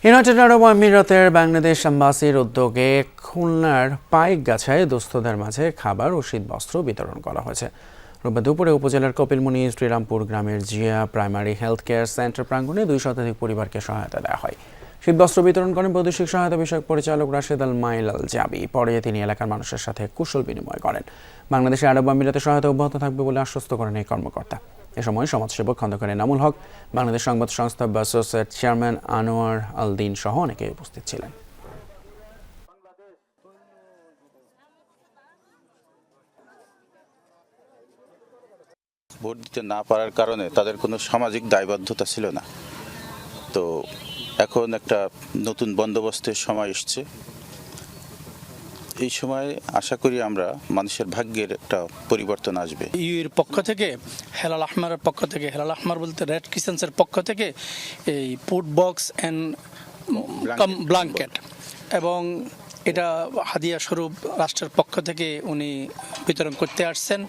United আরব আমিরাতের বাংলাদেশ এম্বাসির উদ্যোগে খুলনার পাইকগাছায় দুস্থদের মাঝে খাবার ও শীতবস্ত্র বিতরণ করা হয়েছে। রোববার দুপুরে উপজেলার কপিলমুনি শ্রীরামপুর গ্রামের Zia primary health care centre প্রাঙ্গণে 2 শতাধিক পরিবারকে সহায়তা দেওয়া হয়। শীতবস্ত্র বিতরণ করেন বৈদেশিক সহায়তা বিষয়ক পরিচালক রাশেদ আল মাইল আল জাবি। পরে তিনি এলাকার মানুষের সাথে কুশল বিনিময় করেন। বাংলাদেশে আরব আমিরাতে সহায়তা অব্যাহত থাকবে বলে আশ্বস্ত করেন এই কর্মকর্তা। এ সময় সমাজসেবক খন্দকার এনামুল হক, বাংলাদেশ সংবাদ সংস্থা বাসোসের চেয়ারম্যান আনোয়ার আল দিন সহ অনেকে উপস্থিত ছিলেন। ভোট দিতে না পারার কারণে তাদের কোনো সামাজিক দায়বদ্ধতা ছিল না। তো এখন একটা নতুন বন্দোবস্তের সময় এসছে। এই সময় আশা করি আমরা মানুষের ভাগ্যের একটা পরিবর্তন আসবে। ইউর পক্ষ থেকে, হেলাল আহমারের পক্ষ থেকে, হেলাল আহমার বলতে রেড ক্রিসেন্সের পক্ষ থেকে এই ফুড বক্স অ্যান্ড ব্ল্যাঙ্কেট এবং এটা হাদিয়া স্বরূপ রাষ্ট্রের পক্ষ থেকে উনি বিতরণ করতে আসছেন।